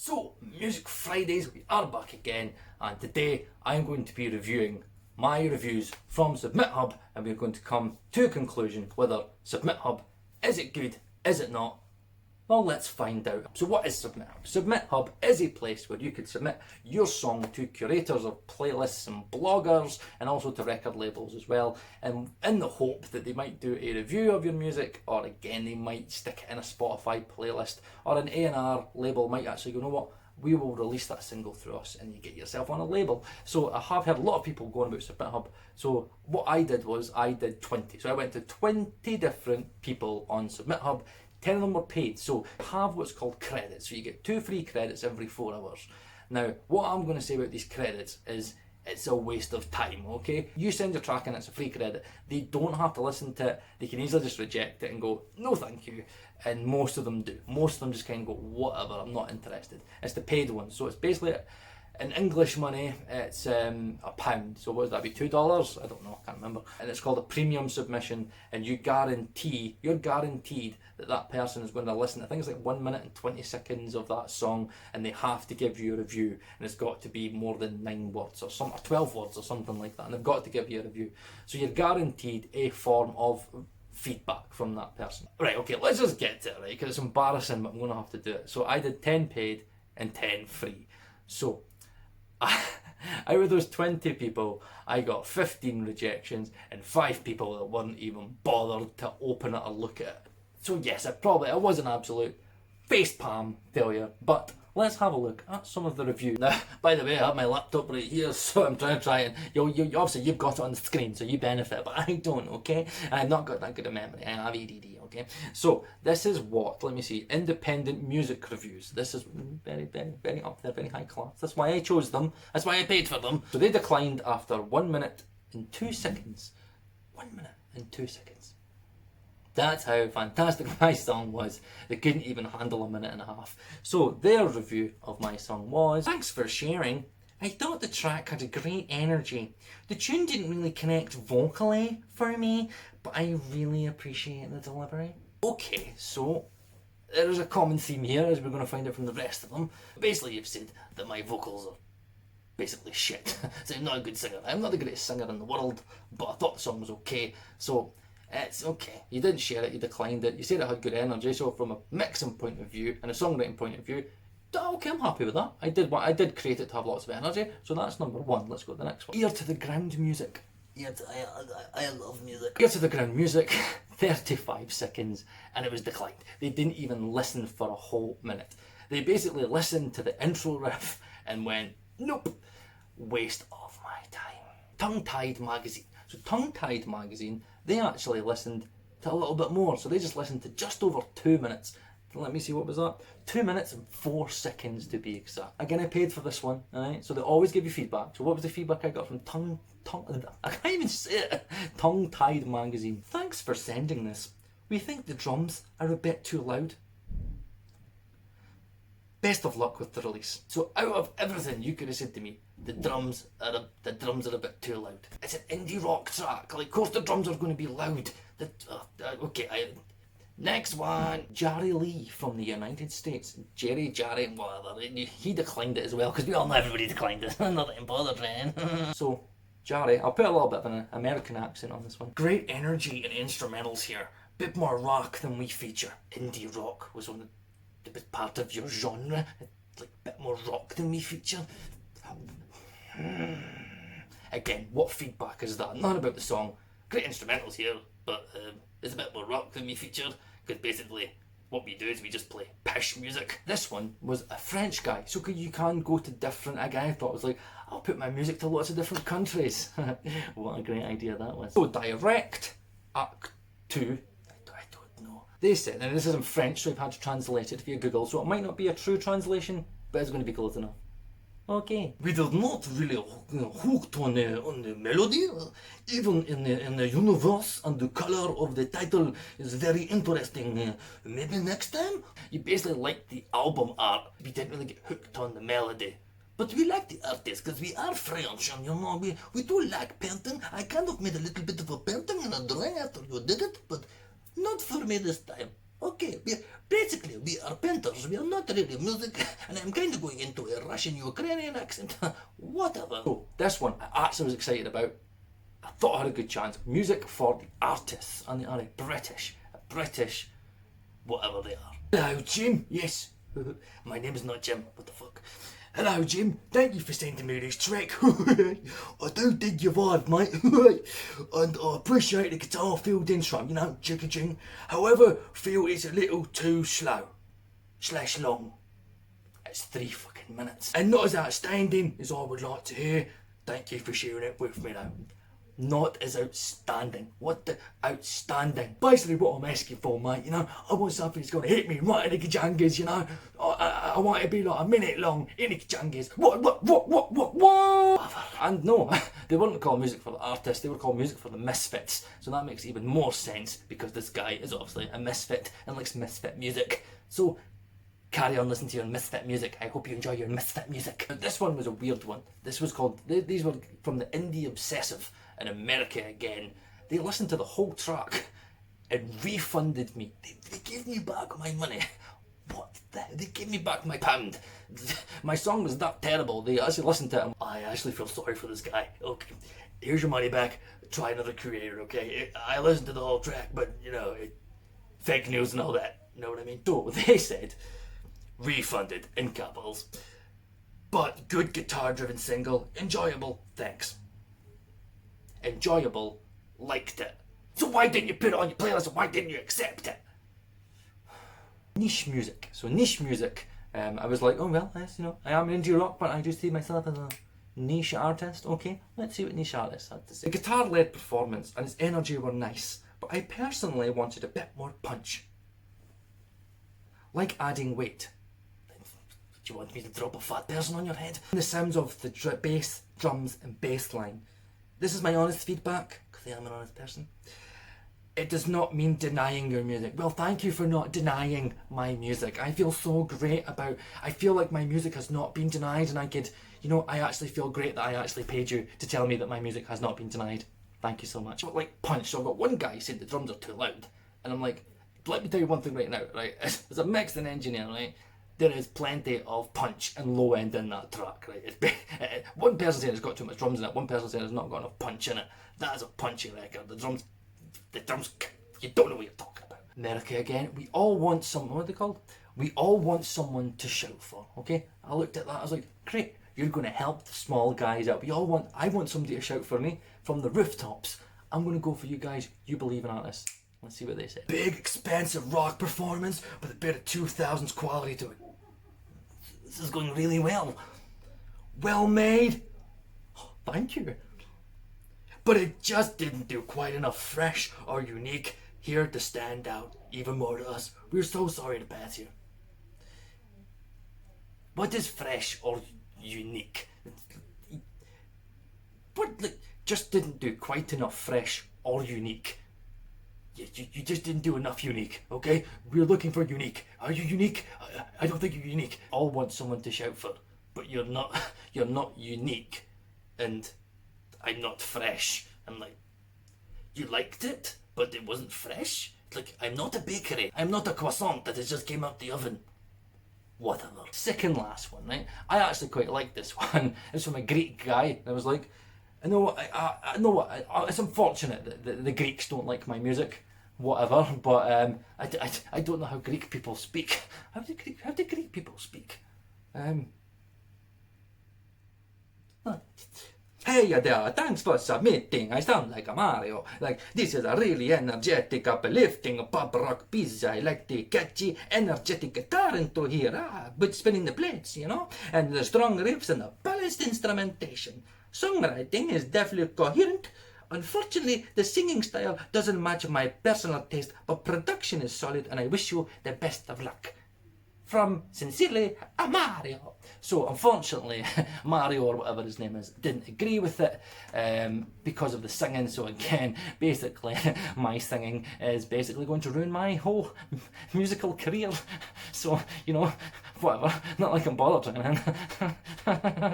So, Music Fridays, we are back again, and today I'm going to be reviewing my reviews from Submithub, and we're going to come to a conclusion whether Submithub, is it good, is it not? Well, let's find out. So what is Submithub? Submithub is a place where you could submit your song to curators of playlists and bloggers, and also to record labels as well, and in the hope that they might do a review of your music, or again they might stick it in a Spotify playlist, or an A&R label might actually go, you know what, we will release that single through us and you get yourself on a label. So I have heard a lot of people going about Submithub. So what I did was I did 20. So I went to 20 different people on Submithub. 10 of them were paid, so have what's called credits. So you get 2 free credits every 4 hours. Now, what I'm going to say about these credits is it's a waste of time, okay? You send your track and it's a free credit. They don't have to listen to it. They can easily just reject it and go, no thank you. And most of them do. Most of them just kind of go, whatever, I'm not interested. It's the paid one. So it's basically, in English money, it's £1. So what would that be, $2? I don't know, I can't remember. And it's called a premium submission, and you're guaranteed that that person is going to listen to things like 1 minute and 20 seconds of that song, and they have to give you a review, and it's got to be more than 9 words or 12 words or something like that, and they've got to give you a review. So you're guaranteed a form of feedback from that person. Right, okay, let's just get to it, right, because it's embarrassing, but I'm going to have to do it. So I did 10 paid and 10 free. So out of those 20 people, I got 15 rejections and 5 people that weren't even bothered to open it or look at it. So yes, it was an absolute facepalm failure, but let's have a look at some of the reviews. Now, by the way, I have my laptop right here, so I'm trying and you obviously you've got it on the screen, so you benefit, but I don't, okay? I've not got that good a memory, I have ADD, okay? So, this is what, let me see, independent music reviews. This is very, very, very up there, very high class. That's why I chose them, that's why I paid for them. So they declined after 1 minute and 2 seconds. 1 minute and 2 seconds. That's how fantastic my song was. They couldn't even handle a minute and a half. So their review of my song was, thanks for sharing. I thought the track had a great energy. The tune didn't really connect vocally for me, but I really appreciate the delivery. Okay, so there is a common theme here, as we're going to find out from the rest of them. Basically, you've said that my vocals are basically shit. So I'm not a good singer. I'm not the greatest singer in the world, but I thought the song was okay. So it's okay. You didn't share it, you declined it, you said it had good energy, so from a mixing point of view and a songwriting point of view, okay, I'm happy with that. I did create it to have lots of energy, so that's number 1. Let's go to the next one. Ear to the ground music. I love music. Ear to the ground music, 35 seconds, and it was declined. They didn't even listen for a whole minute. They basically listened to the intro riff and went, nope, waste of my time. Tongue-Tied Magazine. So Tongue-Tied Magazine, they actually listened to a little bit more. So they just listened to just over 2 minutes. Let me see, what was that? 2 minutes and 4 seconds to be exact. Again, I paid for this one, alright? So they always give you feedback. So what was the feedback I got from I can't even say it. Tongue-Tied Magazine. Thanks for sending this. We think the drums are a bit too loud. Best of luck with the release. So out of everything you could have said to me, the drums are a bit too loud. It's an indie rock track. Like, of course the drums are going to be loud. Next one, Jerry Lee from the United States. Jerry, whatever. He declined it as well, because we all know everybody declined it. I'm not even bothered, man. So, Jerry, I'll put a little bit of an American accent on this one. Great energy and instrumentals here. Bit more rock than we feature. Indie rock was one of the bit part of your genre. Like a bit more rock than we feature. Again, what feedback is that? Not about the song. Great instrumentals here, but it's a bit more rock than we featured, because basically what we do is we just play pish music. This one was a French guy, so you can go to different, again I thought it was like, I'll put my music to lots of different countries. What a great idea that was. So direct act 2, I don't know. They said, and this is in French, so I've had to translate it via Google, so it might not be a true translation, but it's going to be close enough. Okay. We did not really hooked on the melody, even in the universe, and the color of the title is very interesting. Maybe next time? You basically liked the album art, we didn't really get hooked on the melody. But we like the artist, because we are French, and you know, we do like painting. I kind of made a little bit of a painting and a drawing after you did it, but not for me this time. Okay, basically we are painters, we are not really music, and I'm kind of going into a Russian-Ukrainian accent. Whatever. So this one I actually was excited about. I thought I had a good chance. Music for the artists, and they are a British, whatever they are. Hello, Jim. Yes, my name is not Jim. What the fuck? Hello, Jim. Thank you for sending me this track. I do dig your vibe, mate. And I appreciate the guitar filled intro, you know, jigga jing. However, feel it's a little too slow / long. It's 3 fucking minutes. And not as outstanding as I would like to hear. Thank you for sharing it with me, though. Not as outstanding. What the outstanding? Basically what I'm asking for, mate, you know, I want something that's going to hit me right in the kajangas, you know. I want it to be like a minute long in the kajangas. What? And no, they weren't called music for the artists, they were called music for the misfits. So that makes even more sense because this guy is obviously a misfit and likes misfit music. So carry on listening to your misfit music. I hope you enjoy your misfit music. This one was a weird one. This was called, these were from the Indie Obsessive in America again. They listened to the whole track and refunded me. They gave me back my money. What the hell? They gave me back my £1. My song was that terrible. They actually listened to it. I actually feel sorry for this guy. Okay, here's your money back. Try another curator, okay? I listened to the whole track, but you know, fake news and all that. You know what I mean? So they said, refunded in capitals. But good guitar-driven single, enjoyable, thanks. Enjoyable, liked it. So why didn't you put it on your playlist? Why didn't you accept it? Niche music. So niche music. I was like, oh well, yes, you know, I am indie rock, but I do see myself as a niche artist. Okay, let's see what niche artists had to say. The guitar-led performance and its energy were nice, but I personally wanted a bit more punch. Like adding weight. Do you want me to drop a fat person on your head? The sounds of the bass, drums and bass line. This is my honest feedback, because I am an honest person. It does not mean denying your music. Well, thank you for not denying my music. I feel so great about, I feel like my music has not been denied, and I could, you know, I actually feel great that I actually paid you to tell me that my music has not been denied. Thank you so much. But like punch, so I've got one guy saying the drums are too loud, and I'm like, let me tell you one thing right now, right? As a mixing engineer, right? There is plenty of punch and low end in that track, right? One person saying it's got too much drums in it, one person saying it's not got enough punch in it. That is a punchy record. The drums, you don't know what you're talking about. America again, we all want someone, what are they called? We all want someone to shout for, okay? I looked at that, I was like, great, you're going to help the small guys out. I want somebody to shout for me from the rooftops. I'm going to go for you guys, you believe in artists. Let's see what they say. Big, expensive rock performance with a bit of 2000s quality to it. This is going really well. Well made. Oh, thank you. But it just didn't do quite enough fresh or unique here to stand out even more to us. We're so sorry to pass you. What is fresh or unique? What, like, just didn't do quite enough fresh or unique. You just didn't do enough unique, okay? We're looking for unique. Are you unique? I don't think you're unique. All want someone to shout for, but you're not unique, and I'm not fresh. I'm like, you liked it, but it wasn't fresh? Like, I'm not a bakery. I'm not a croissant that has just came out the oven. Whatever. Second last one, right? I actually quite like this one. It's from a Greek guy. I was like, I know what, it's unfortunate that the Greeks don't like my music, whatever, but I don't know how Greek people speak. How do Greek people speak? Hey there, thanks for submitting. I sound like a Mario. Like, this is a really energetic, uplifting pop rock piece. I like the catchy, energetic guitar into here, but spinning the plates, you know, and the strong riffs and the balanced instrumentation. Songwriting is definitely coherent. Unfortunately, the singing style doesn't match my personal taste, but production is solid, and I wish you the best of luck. From, sincerely, a Mario. So, unfortunately, Mario, or whatever his name is, didn't agree with it because of the singing. So again, basically, my singing is basically going to ruin my whole musical career. So, you know, whatever, not like I'm bothered.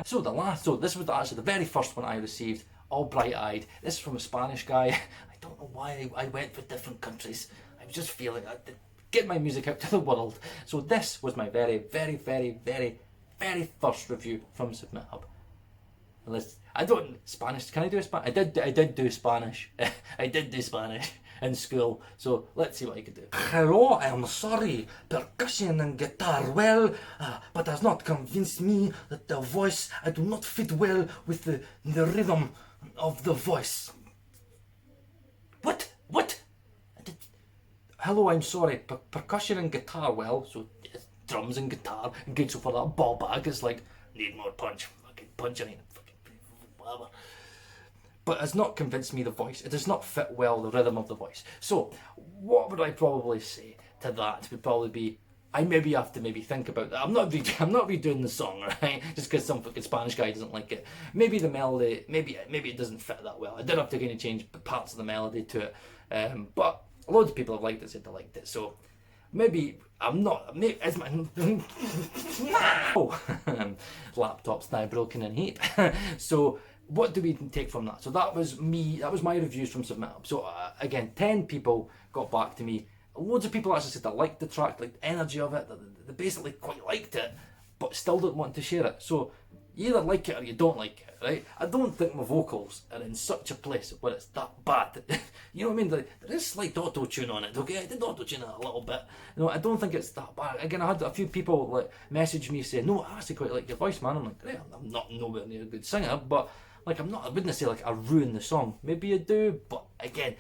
So this was actually the very first one I received, all bright-eyed. This is from a Spanish guy. I don't know why I went for different countries. I was just feeling get my music out to the world. So this was my very, very, very, very, very first review from Submithub. I don't Spanish. Can I do a Spanish? I did do Spanish. I did do Spanish in school. So let's see what I could do. Hello, I'm sorry. Percussion and guitar well, but has not convinced me that the voice I do not fit well with the rhythm of the voice. What? Hello, I'm sorry. Percussion and guitar well, so yes, drums and guitar. And good, so for that ball bag, it's like need more punch. Fucking punch in it. Whatever. But has not convinced me the voice. It does not fit well the rhythm of the voice. So what would I probably say to that? Would probably be I maybe have to think about that. I'm not redoing the song, right? Just because some fucking Spanish guy doesn't like it. Maybe the melody, maybe it doesn't fit that well. I did have to kind of change parts of the melody to it, but loads of people have liked it, said they liked it. So maybe I'm not. Maybe it's my laptop's now broken in heap. So what do we take from that? So that was me. That was my reviews from Submithub. So again, 10 people got back to me. Loads of people actually said they liked the track, liked the energy of it. They basically quite liked it, but still don't want to share it. So you either like it or you don't like it, right? I don't think my vocals are in such a place where it's that bad. You know what I mean? There is slight auto-tune on it, okay? I did auto-tune it a little bit. You know, I don't think it's that bad. Again, I had a few people like message me saying, no, I actually quite like your voice, man. I'm like, hey, I'm not nowhere near a good singer, but like I wouldn't say like I ruin the song. Maybe I do, but again,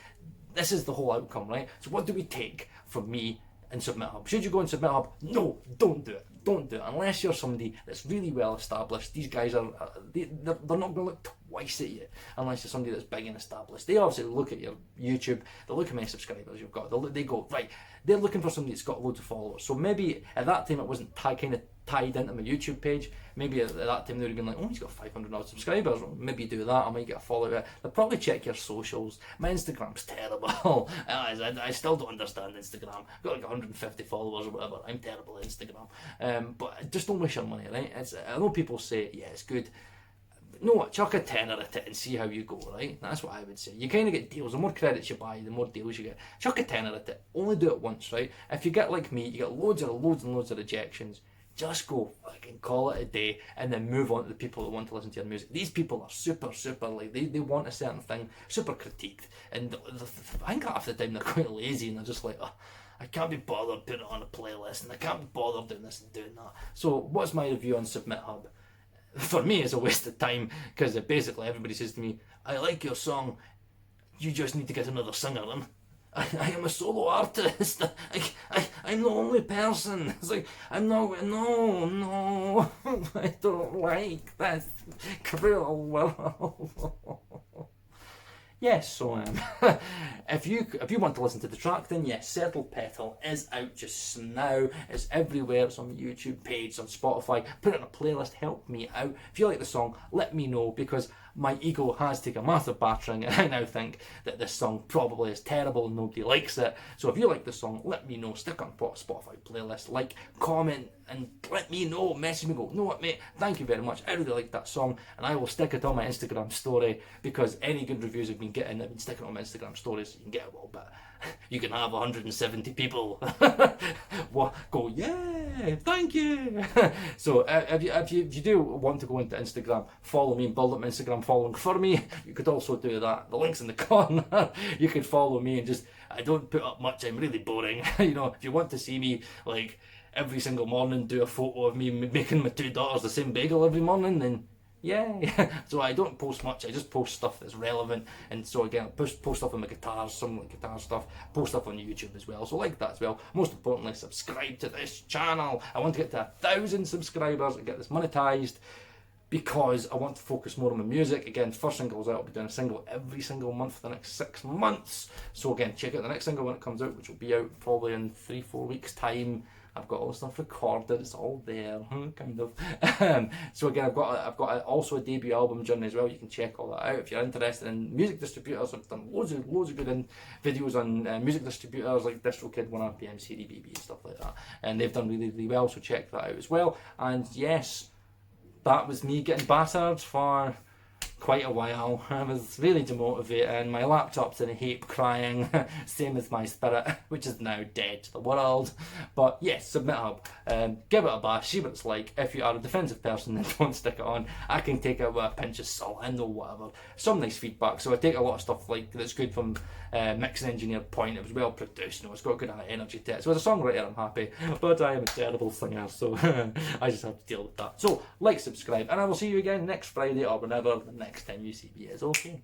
this is the whole outcome, right? So what do we take from me and Submithub? Should you go on Submithub? No, don't do it. Don't do it unless you're somebody that's really well established. These guys are they're not going to look twice at you unless you're somebody that's big and established. They obviously look at your YouTube, they look at how many subscribers you've got. They go, right, they're looking for somebody that's got loads of followers. So maybe at that time it wasn't kind of tied into my YouTube page. Maybe at that time they would have been like, oh, he's got 500 odd subscribers. Maybe do that, I might get a follower. They'll probably check your socials. My Instagram's terrible. I still don't understand Instagram. I've got like 150 followers or whatever. I'm terrible at Instagram. But just don't waste your money, right? I know people say, yeah, it's good. No, chuck a tenner at it and see how you go, right? That's what I would say. You kind of get deals. The more credits you buy, the more deals you get. Chuck a tenner at it. Only do it once, right? If you get like me, you get loads and loads of rejections. Just go fucking call it a day and then move on to the people that want to listen to your music. These people are super, like, they want a certain thing, super critiqued. And I think half the time they're quite lazy and they're just like, oh, I can't be bothered putting it on a playlist and I can't be bothered doing this and doing that. So what's my review on Submithub? For me, it's a waste of time because basically everybody says to me, I like your song, you just need to get another singer then. I am a solo artist. I'm the only person. It's like, no, I don't like this cruel world. Yes, so if you want to listen to the track, then yes, Settle Petal is out just now. It's everywhere. It's on the YouTube page, on Spotify. Put it in a playlist. Help me out. If you like the song, let me know, because my ego has taken a massive battering and I now think that this song probably is terrible and nobody likes it. So if you like the song, let me know. Stick on Spotify playlist, like, comment, and let me know. Message me, go, you know what, mate, thank you very much, I really like that song, and I will stick it on my Instagram story, because any good reviews I've been sticking it on my Instagram stories. You can get a little bit. You can have 170 people go, yeah, thank you. So if you do want to go into Instagram, follow me and build up my Instagram following for me. You could also do that. The link's in the corner. You could follow me and just, I don't put up much. I'm really boring. You know, if you want to see me like every single morning do a photo of me making my 2 daughters the same bagel every morning, then yeah. So I don't post much. I just post stuff that's relevant. And so again, I post stuff on my guitars, some like guitar stuff, post stuff on YouTube as well. So like that as well. Most importantly, subscribe to this channel. I want to get to 1,000 subscribers and get this monetized, because I want to focus more on my music. Again, first single's out. I'll be doing a single every single month for the next 6 months. So again, check out the next single when it comes out, which will be out probably in 3-4 weeks time. I've got all the stuff recorded, it's all there, kind of. So again, I've got also a debut album journey as well. You can check all that out if you're interested in music distributors. I've done loads of good videos on music distributors like DistroKid, 1RPM, CDBB, and stuff like that. And they've done really well, so check that out as well. And yes, that was me getting battered for quite a while. I was really demotivating. My laptop's in a heap crying, same as my spirit, which is now dead to the world. But yes, Submithub. Give it a bash, see what it's like. If you are a defensive person, then don't stick it on. I can take it with a pinch of salt, I know, whatever. Some nice feedback. So I take a lot of stuff like that's good from mix and engineer point. It was well produced, it's got good energy to it. So as a songwriter, I'm happy. But I am a terrible singer, so I just have to deal with that. So like, subscribe, and I will see you again next Friday or whenever the next time you see me is. Okay.